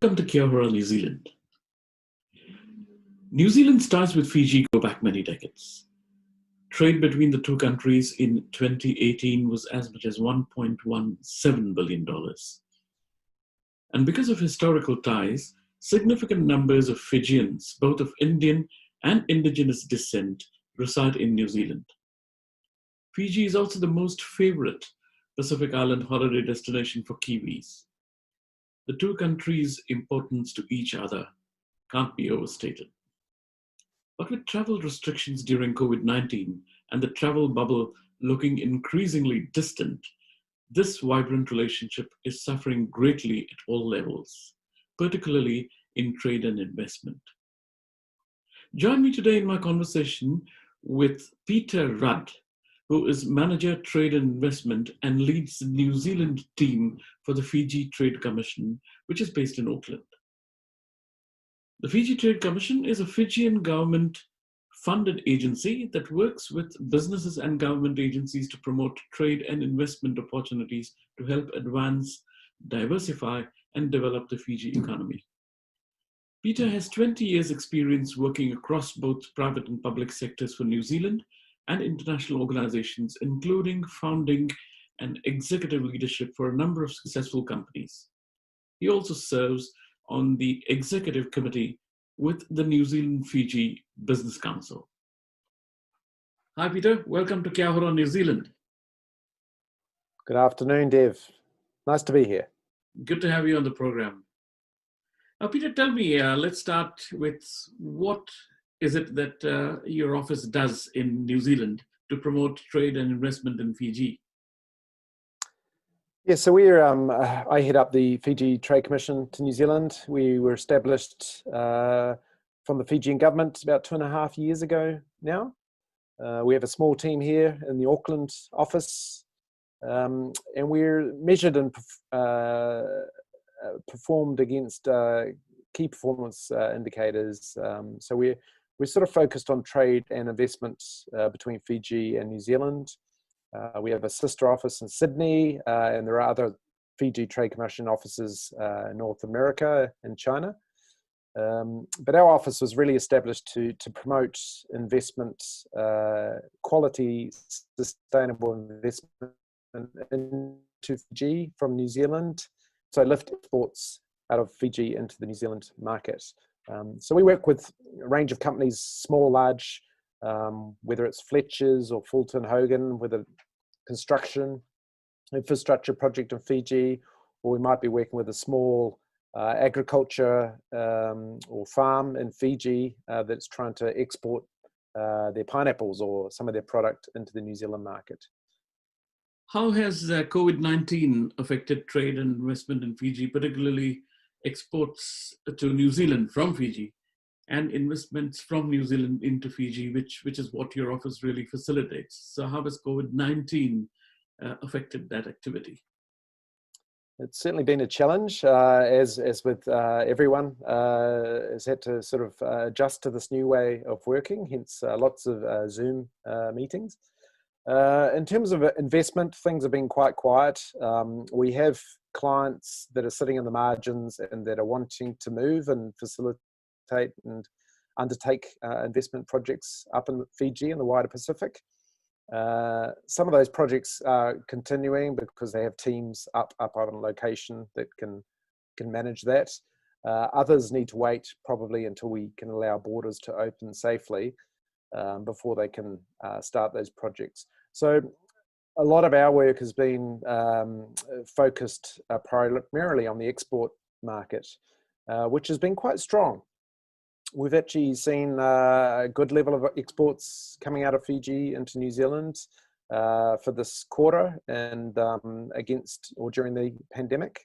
Welcome to Hora, New Zealand. New Zealand's ties with Fiji go back many decades. Trade between the two countries in 2018 was as much as $1.17 billion. And because of historical ties, significant numbers of Fijians, both of Indian and indigenous descent, reside in New Zealand. Fiji is also the most favorite Pacific Island holiday destination for Kiwis. The two countries' importance to each other can't be overstated. But with travel restrictions during COVID-19 and the travel bubble looking increasingly distant, this vibrant relationship is suffering greatly at all levels, particularly in trade and investment. Join me today in my conversation with Peter Rudd, who is Manager Trade and Investment and leads the New Zealand team for the Fiji Trade Commission, which is based in Auckland. The Fiji Trade Commission is a Fijian government-funded agency that works with businesses and government agencies to promote trade and investment opportunities to help advance, diversify, and develop the Fiji economy. Peter has 20 years' experience working across both private and public sectors for New Zealand and international organizations, including founding and executive leadership for a number of successful companies. He also serves on the executive committee with the New Zealand Fiji Business Council. Hi, Peter. Welcome to Kia Ora, New Zealand. Good afternoon, Dev. Nice to be here. Good to have you on the program. Now, Peter, tell me, let's start with what is it that your office does in New Zealand to promote trade and investment in Fiji? Yeah, so I head up the Fiji Trade Commission to New Zealand. We were established from the Fijian government about 2.5 years ago now. We have a small team here in the Auckland office, and we're measured and performed against key performance indicators. So we're sort of focused on trade and investment between Fiji and New Zealand. We have a sister office in Sydney, and there are other Fiji Trade Commission offices in North America and China. But our office was really established to promote investment, quality, sustainable investment into Fiji from New Zealand. So lift exports out of Fiji into the New Zealand market. So we work with a range of companies, small, large, whether it's Fletcher's or Fulton Hogan, with a construction infrastructure project in Fiji, or we might be working with a small agriculture or farm in Fiji that's trying to export their pineapples or some of their product into the New Zealand market. How has COVID-19 affected trade and investment in Fiji, particularly exports to New Zealand from Fiji and investments from New Zealand into Fiji, which is what your office really facilitates? So how has COVID-19 affected that activity? It's certainly been a challenge, as with everyone has had to sort of adjust to this new way of working, hence lots of Zoom meetings. In terms of investment, things have been quite quiet. We have clients that are sitting in the margins and that are wanting to move and facilitate and undertake investment projects up in Fiji and the wider Pacific. Some of those projects are continuing because they have teams up on location that can manage that. Others need to wait probably until we can allow borders to open safely before they can start those projects. So a lot of our work has been focused primarily on the export market, which has been quite strong. We've actually seen a good level of exports coming out of Fiji into New Zealand for this quarter and during the pandemic,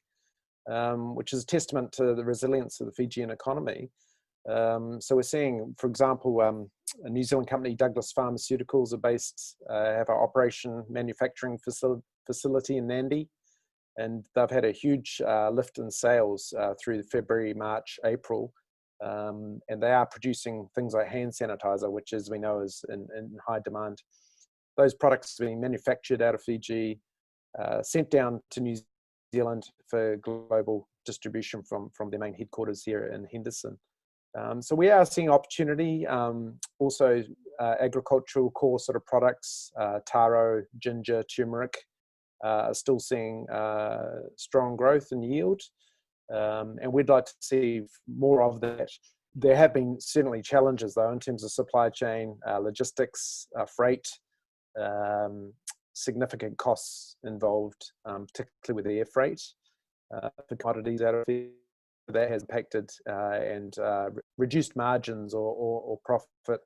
which is a testament to the resilience of the Fijian economy. So we're seeing, for example, a New Zealand company, Douglas Pharmaceuticals, have our operation manufacturing facility in Nandi, and they've had a huge lift in sales through February, March, April. And they are producing things like hand sanitizer, which, as we know, is in high demand. Those products are being manufactured out of Fiji, sent down to New Zealand for global distribution from their main headquarters here in Henderson. So we are seeing opportunity. Also, agricultural core sort of products, taro, ginger, turmeric, are still seeing strong growth in yield. And we'd like to see more of that. There have been certainly challenges, though, in terms of supply chain, logistics, freight, significant costs involved, particularly with air freight for commodities out of here. That has impacted and reduced margins or profit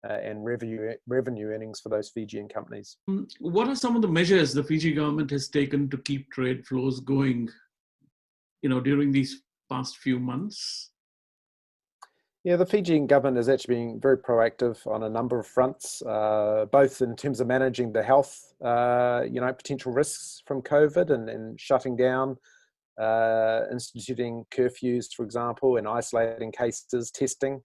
and revenue earnings for those Fijian companies. What are some of the measures the Fiji government has taken to keep trade flows going, during these past few months? Yeah, the Fijian government has actually been very proactive on a number of fronts, both in terms of managing the health, potential risks from COVID and shutting down, instituting curfews, for example, and isolating cases, testing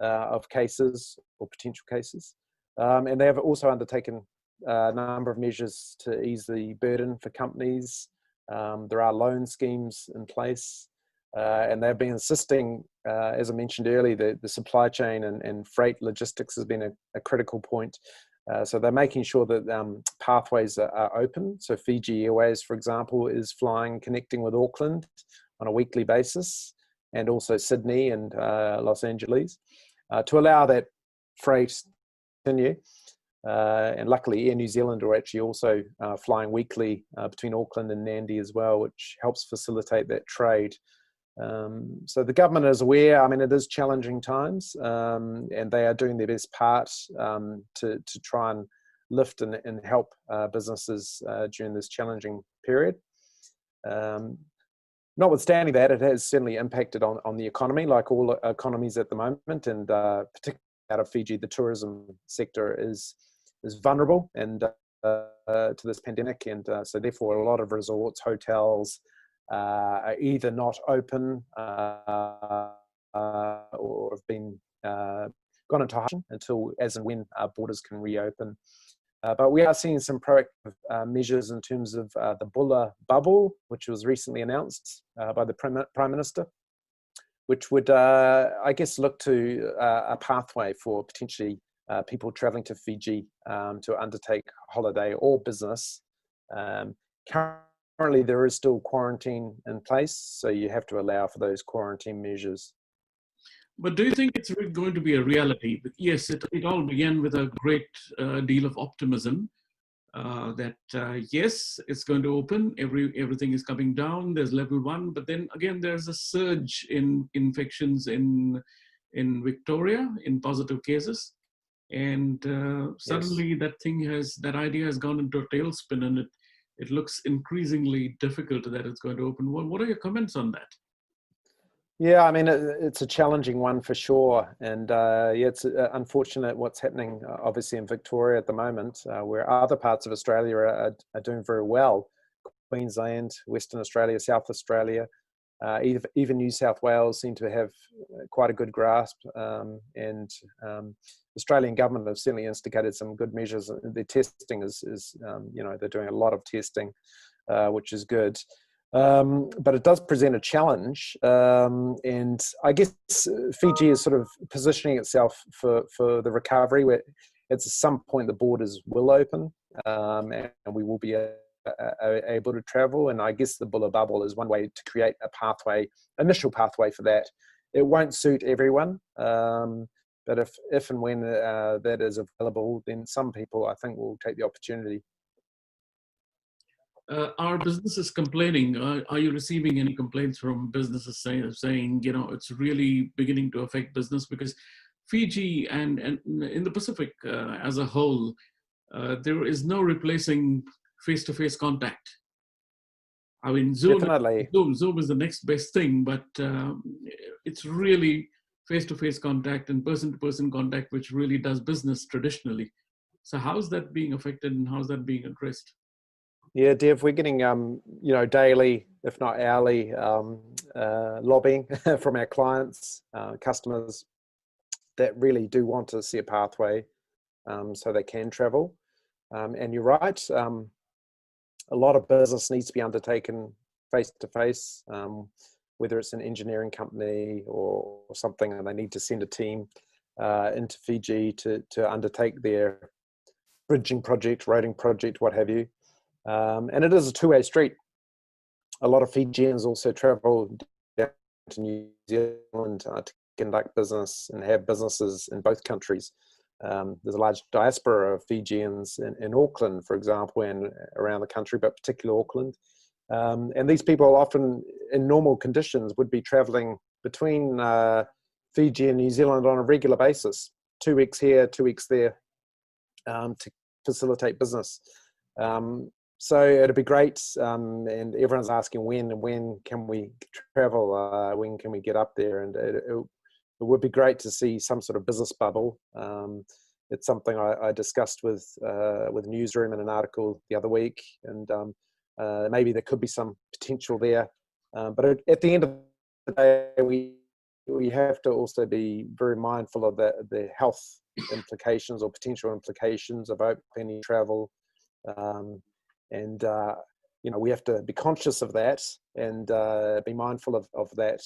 of cases or potential cases. And they have also undertaken a number of measures to ease the burden for companies. There are loan schemes in place. And they've been assisting, as I mentioned earlier, the supply chain and freight logistics has been a critical point. So they're making sure that pathways are open. So Fiji Airways, for example, is connecting with Auckland on a weekly basis, and also Sydney and Los Angeles, to allow that freight to continue. And luckily, Air New Zealand are actually also flying weekly between Auckland and Nandi as well, which helps facilitate that trade. So the government is aware. I mean, it is challenging times, and they are doing their best part to try and lift and help businesses during this challenging period. Notwithstanding that, it has certainly impacted on the economy, like all economies at the moment, and particularly out of Fiji, the tourism sector is vulnerable and to this pandemic, and so therefore a lot of resorts, hotels, are either not open or have been gone into hiding until as and when borders can reopen. But we are seeing some proactive measures in terms of the Bulla bubble, which was recently announced by the Prime Minister, which would, I guess, look to a pathway for potentially people travelling to Fiji to undertake holiday or business. Currently, there is still quarantine in place, so you have to allow for those quarantine measures. But do you think it's going to be a reality? Yes, it all began with a great deal of optimism that yes, it's going to open, everything is coming down, there's level 1, but then again, there's a surge in infections in Victoria, in positive cases. And suddenly yes, that idea has gone into a tailspin, and it looks increasingly difficult that it's going to open. What are your comments on that? Yeah, I mean, it's a challenging one for sure. And it's unfortunate what's happening, obviously, in Victoria at the moment, where other parts of Australia are doing very well. Queensland, Western Australia, South Australia, even New South Wales seem to have quite a good grasp. And the Australian government have certainly instigated some good measures. Their testing is they're doing a lot of testing, which is good. But it does present a challenge, and I guess Fiji is sort of positioning itself for the recovery, where at some point the borders will open, and we will be able to travel. And I guess the Bulla bubble is one way to create a initial pathway for that. It won't suit everyone, but if and when that is available, then some people, I think, will take the opportunity. Are businesses complaining? Are you receiving any complaints from businesses saying it's really beginning to affect business? Because Fiji and in the Pacific as a whole, there is no replacing face-to-face contact. I mean, Zoom is the next best thing, but it's really face-to-face contact and person-to-person contact, which really does business traditionally. So how's that being affected, and how's that being addressed? Yeah, Dev, we're getting daily, if not hourly, lobbying from our clients, customers that really do want to see a pathway so they can travel. And you're right, A lot of business needs to be undertaken face to face, whether it's an engineering company or something, and they need to send a team into Fiji to undertake their bridging project, roading project, what have you. And it is a two-way street. A lot of Fijians also travel down to New Zealand to conduct business and have businesses in both countries. There's a large diaspora of Fijians in Auckland, for example, and around the country, but particularly Auckland. And these people often, in normal conditions, would be traveling between Fiji and New Zealand on a regular basis, 2 weeks here, 2 weeks there, to facilitate business. So it'd be great, and everyone's asking when can we travel, when can we get up there, and it would be great to see some sort of business bubble. It's something I discussed with Newsroom in an article the other week, and maybe there could be some potential there. But at the end of the day, we have to also be very mindful of the health implications or potential implications of opening travel. And we have to be conscious of that and be mindful of that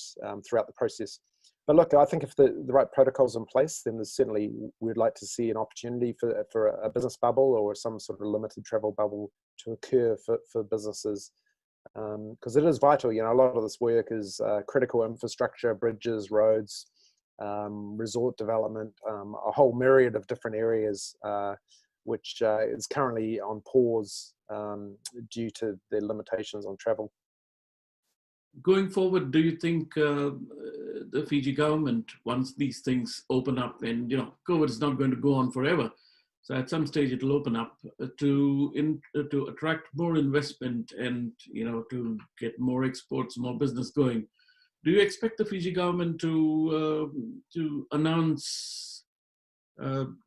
throughout the process. But look, I think if the right protocols in place, then there's certainly, we'd like to see an opportunity for a business bubble or some sort of limited travel bubble to occur for businesses. Because it is vital, a lot of this work is critical infrastructure, bridges, roads, resort development, a whole myriad of different areas, which is currently on pause due to the limitations on travel. Going forward, do you think the Fiji government, once these things open up, and COVID is not going to go on forever, so at some stage it'll open up to attract more investment and to get more exports, more business going? Do you expect the Fiji government to announce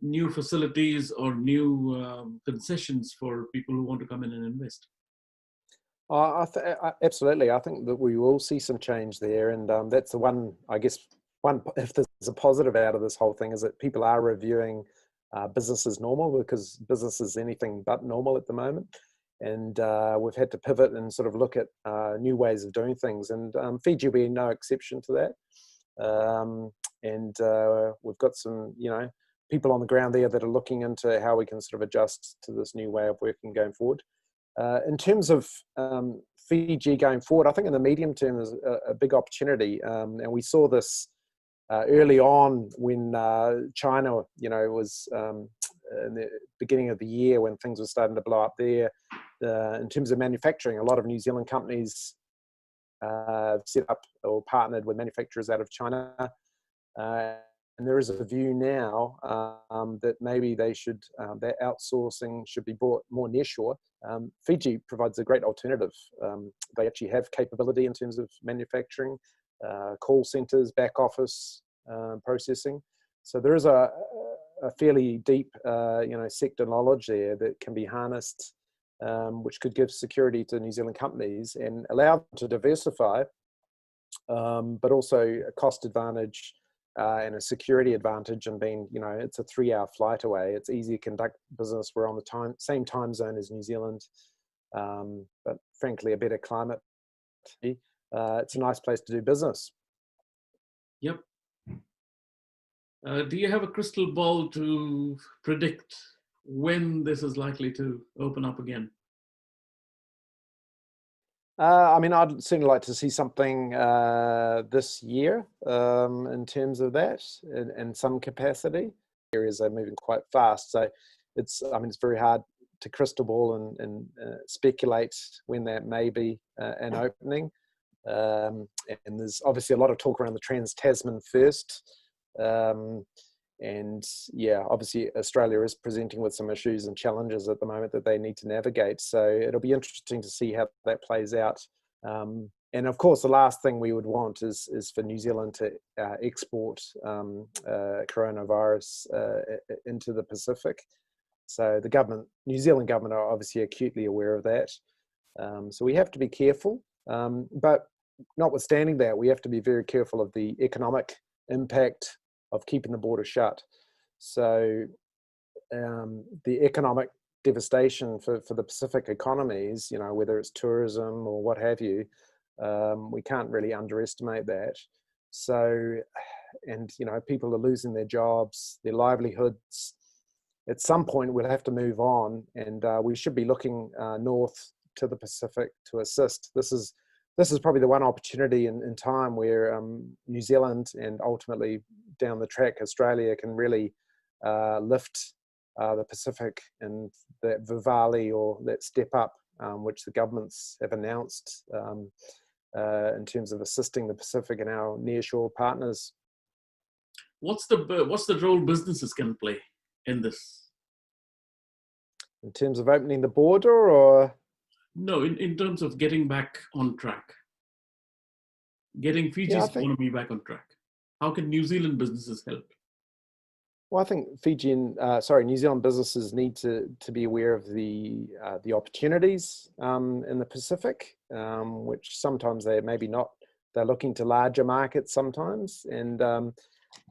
new facilities or new concessions for people who want to come in and invest? Absolutely. I think that we will see some change there, and that's the one. I guess if there's a positive out of this whole thing is that people are reviewing business as normal, because business is anything but normal at the moment, and we've had to pivot and sort of look at new ways of doing things, and Fiji will be no exception to that. And we've got some people on the ground there that are looking into how we can sort of adjust to this new way of working going forward. In terms of Fiji going forward, I think in the medium term is a big opportunity, and we saw this early on when China, was in the beginning of the year when things were starting to blow up there. In terms of manufacturing, a lot of New Zealand companies set up or partnered with manufacturers out of China. And there is a view now that maybe they should, that outsourcing should be brought more nearshore. Fiji provides a great alternative. They actually have capability in terms of manufacturing, call centers, back office processing. So there is a fairly deep, sector knowledge there that can be harnessed, which could give security to New Zealand companies and allow them to diversify, but also a cost advantage. And a security advantage, and being, it's a 3-hour flight away. It's easy to conduct business. We're on the same time zone as New Zealand, but frankly, a better climate. It's a nice place to do business. Yep. Do you have a crystal ball to predict when this is likely to open up again? I'd certainly like to see something this year in terms of that, in some capacity. Areas are moving quite fast, so it's very hard to crystal ball and speculate when that may be an opening. And there's obviously a lot of talk around the Trans-Tasman first. And yeah, obviously Australia is presenting with some issues and challenges at the moment that they need to navigate. So it'll be interesting to see how that plays out. And of course, the last thing we would want is for New Zealand to export coronavirus into the Pacific. So the New Zealand government are obviously acutely aware of that. So we have to be careful. But notwithstanding that, we have to be very careful of the economic impact of keeping the border shut. So the economic devastation for the Pacific economies, whether it's tourism or what have you, we can't really underestimate that. So, and people are losing their jobs, their livelihoods. At some point, we'll have to move on, and we should be looking north to the Pacific to assist. This is probably the one opportunity in time where New Zealand and ultimately down the track Australia can really lift the Pacific and that Vivali, or that step up, which the governments have announced in terms of assisting the Pacific and our nearshore partners. What's the role businesses can play in this? In terms of opening the border, or? No, in terms of getting back on track, getting Fiji's economy back on track. How can New Zealand businesses help? Well, I think New Zealand businesses need to be aware of the opportunities in the Pacific, which sometimes they maybe not. They're looking to larger markets sometimes, and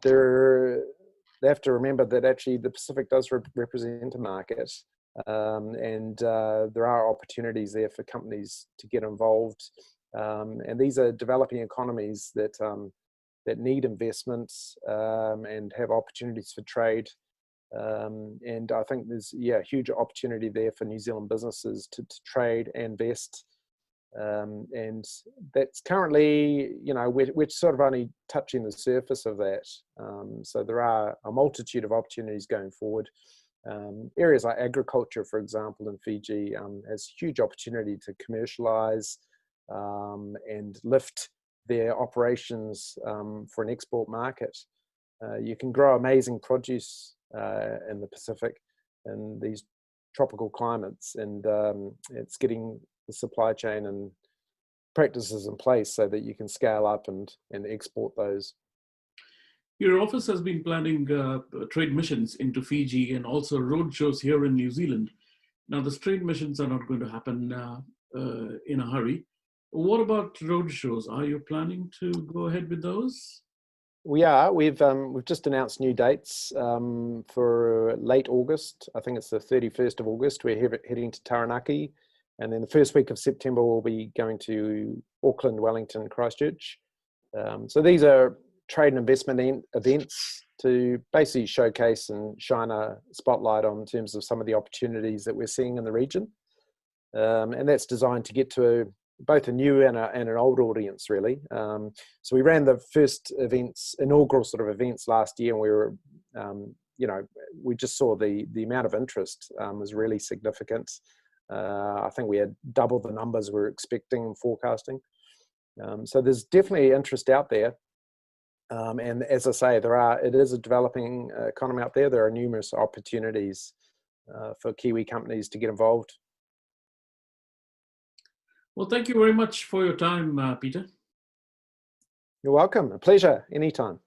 they have to remember that actually the Pacific does represent a market, and there are opportunities there for companies to get involved. And these are developing economies that need investments and have opportunities for trade. And I think there's a huge opportunity there for New Zealand businesses to trade and invest. And that's currently, we're sort of only touching the surface of that. So there are a multitude of opportunities going forward. Areas like agriculture, for example, in Fiji has huge opportunity to commercialize and lift their operations for an export market. You can grow amazing produce in the Pacific in these tropical climates, and it's getting the supply chain and practices in place so that you can scale up and export those. Your office has been planning trade missions into Fiji and also road shows here in New Zealand. Now, the trade missions are not going to happen in a hurry. What about road shows? Are you planning to go ahead with those? We are. We've just announced new dates for late August. I think it's the 31st of August. We're heading to Taranaki. And then the first week of September, we'll be going to Auckland, Wellington, Christchurch. So these are trade and investment events to basically showcase and shine a spotlight on in terms of some of the opportunities that we're seeing in the region. And that's designed to get to both a new and an old audience, really. So we ran the first inaugural sort of events last year, and we were, we just saw the amount of interest was really significant. I think we had double the numbers we were expecting and forecasting. So there's definitely interest out there. And as I say, it is a developing economy out there. There are numerous opportunities for Kiwi companies to get involved. Well, thank you very much for your time, Peter. You're welcome. A pleasure. Anytime.